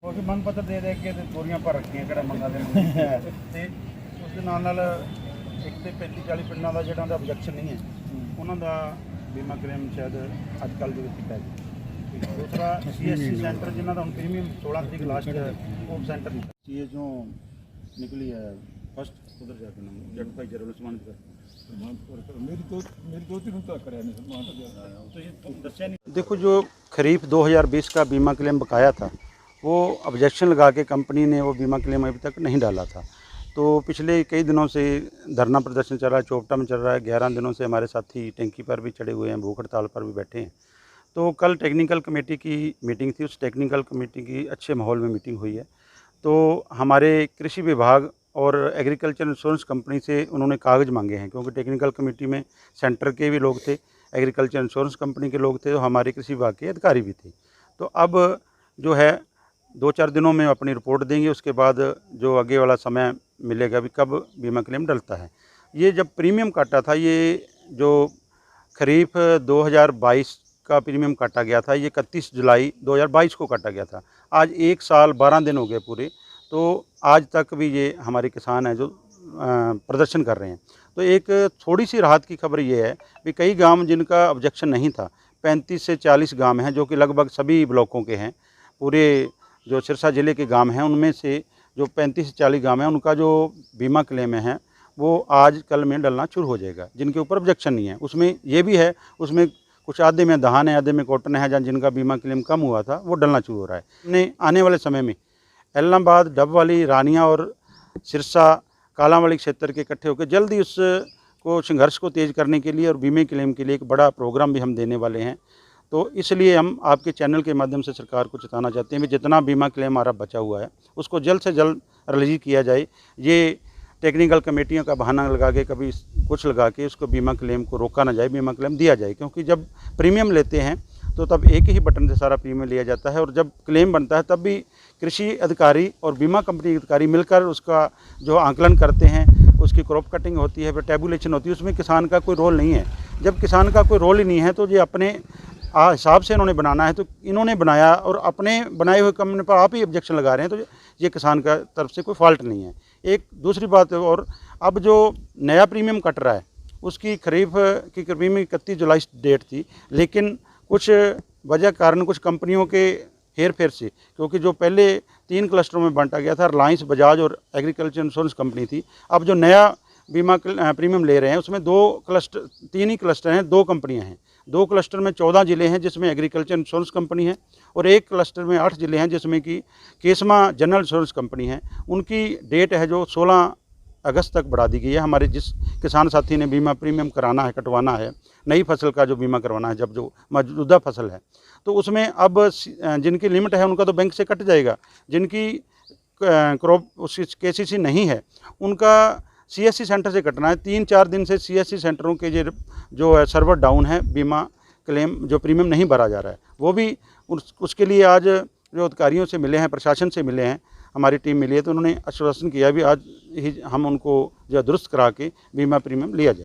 ਕਿਉਂਕਿ ਮੰਗ ਪੱਤਰ ਦੇ ਕੇ ਤੇ ਚੋਰੀਆਂ ਭਰ ਰੱਖੀਆਂ ਕਿਹੜਾ ਮੰਗਾ ਦੇ ਤੇ ਉਸ ਦੇ ਨਾਲ ਇੱਕ ਤੇ 35-40 ਪਿੰਡਾਂ ਦਾ ਜਿਹੜਾ ਦਾ ਆਬਜੈਕਸ਼ਨ ਨਹੀਂ ਹੈ ਉਹਨਾਂ ਦਾ ਬੀਮਾ ਕਲੇਮ ਸ਼ਾਇਦ ਅੱਜ ਕੱਲ੍ਹ ਦੇ ਵਿੱਚ ਕੀਤਾ ਹੈ। ਦੂਸਰਾ CSC ਸੈਂਟਰ ਜਿਨ੍ਹਾਂ ਦਾ ਹੁਣ ਪ੍ਰੀਮੀਅਮ 16 ਤਰੀਕ ਲਾਸਟ ਉਹ ਸੈਂਟਰ CA ਜੋ निकली है फर्स्ट उधर जाके नाम जट भाई जरूर सम्मानित कर मेरी दो तीन तक कराया। देखो जो खरीफ 2020 का बीमा क्लेम बकाया था वो ऑब्जेक्शन लगा के कंपनी ने वो बीमा क्लेम अभी तक नहीं डाला था। तो पिछले कई दिनों से धरना प्रदर्शन चल रहा है, चौपटा में चल रहा है। 11 दिनों से हमारे साथी टैंकी पर भी चढ़े हुए हैं, भूख हड़ताल पर भी बैठे हैं। तो कल टेक्निकल कमेटी की मीटिंग थी, उस टेक्निकल कमेटी की अच्छे माहौल में मीटिंग हुई है। तो हमारे कृषि विभाग और एग्रीकल्चर इंश्योरेंस कंपनी से उन्होंने कागज़ मांगे हैं, क्योंकि टेक्निकल कमेटी में सेंटर के भी लोग थे, एग्रीकल्चर इंश्योरेंस कंपनी के लोग थे, तो हमारे कृषि विभाग के अधिकारी भी थे। तो अब जो है 2-4 दिनों में अपनी रिपोर्ट देंगे, उसके बाद जो आगे वाला समय मिलेगा भी कब बीमा क्लेम डलता है। ये जब प्रीमियम काटा था, ये जो खरीफ 2022 का प्रीमियम काटा गया था, ये 31 जुलाई 2022 को काटा गया था। आज 1 साल 12 दिन हो गए पूरे। तो आज तक भी ये हमारे किसान हैं जो प्रदर्शन कर रहे हैं। तो एक थोड़ी सी राहत की खबर ये है कि कई गांव जिनका ऑब्जेक्शन नहीं था, 35 से 40 गांव हैं जो कि लगभग सभी ब्लॉकों के हैं। पूरे जो सिरसा ज़िले के गांव हैं उनमें से जो 35 से 40 गांव हैं उनका जो बीमा क्लेम है वो आज कल में डलना शुरू हो जाएगा, जिनके ऊपर ऑब्जेक्शन नहीं है। उसमें ये भी है, उसमें कुछ आधे में धान है, आधे में कॉटन है, जहाँ जिनका बीमा क्लेम कम हुआ था वो डलना शुरू हो रहा है। ने आने वाले समय में एलनाबाद, डबवाली, रानिया और सिरसा, कालांवाली क्षेत्र के इकट्ठे होकर जल्द ही उसको संघर्ष को तेज़ करने के लिए और बीमे क्लेम के लिए एक बड़ा प्रोग्राम भी हम देने वाले हैं। तो इसलिए हम आपके चैनल के माध्यम से सरकार को चेताना चाहते हैं कि जितना बीमा क्लेम हमारा बचा हुआ है उसको जल्द से जल्द रिलीज किया जाए। ये टेक्निकल कमेटियों का बहाना लगा के कभी कुछ लगा के उसको बीमा क्लेम को रोका ना जाए, बीमा क्लेम दिया जाए। क्योंकि जब प्रीमियम लेते हैं तो तब एक ही बटन से सारा प्रीमियम लिया जाता है, और जब क्लेम बनता है तब भी कृषि अधिकारी और बीमा कंपनी अधिकारी मिलकर उसका जो आंकलन करते हैं, उसकी क्रॉप कटिंग होती है, फिर टैबुलेशन होती है, उसमें किसान का कोई रोल नहीं है। जब किसान का कोई रोल ही नहीं है तो ये अपने हिसाब से इन्होंने बनाना है, तो इन्होंने बनाया और अपने बनाए हुए कंपनी पर आप ही ऑब्जेक्शन लगा रहे हैं, तो ये किसान का तरफ से कोई फॉल्ट नहीं है। एक दूसरी बात, और अब जो नया प्रीमियम कट रहा है उसकी खरीफ की प्रीमियम 31 जुलाई डेट थी, लेकिन कुछ वजह कारण कुछ कंपनियों के हेर फेर से, क्योंकि जो पहले 3 क्लस्टरों में बांटा गया था, रिलायंस, बजाज और एग्रीकल्चर इंश्योरेंस कंपनी थी, अब जो नया बीमा प्रीमियम ले रहे हैं उसमें 3 ही क्लस्टर हैं, 2 कंपनियां हैं। 2 क्लस्टर में 14 ज़िले हैं जिसमें एग्रीकल्चर इंश्योरेंस कंपनी है, और 1 क्लस्टर में 8 ज़िले हैं जिसमें कि केसमा जनरल इंश्योरेंस कंपनी है। उनकी डेट है जो 16 अगस्त तक बढ़ा दी गई है। हमारे जिस किसान साथी ने बीमा प्रीमियम कराना है, कटवाना है, नई फसल का जो बीमा करवाना है, जब जो मौजूदा फसल है, तो उसमें अब जिनकी लिमिट है उनका तो बैंक से कट जाएगा। जिनकी क्रॉप उसकी KCC नहीं है उनका CSC सेंटर से कटना है। 3-4 दिन से CSC सेंटरों के जो है सर्वर डाउन है, बीमा क्लेम जो प्रीमियम नहीं भरा जा रहा है, वो भी उसके लिए आज जो अधिकारियों से मिले हैं, प्रशासन से मिले हैं, हमारी टीम मिली है, तो उन्होंने आश्वासन किया भी आज ही हम उनको जो दुरुस्त करा के बीमा प्रीमियम लिया जाए।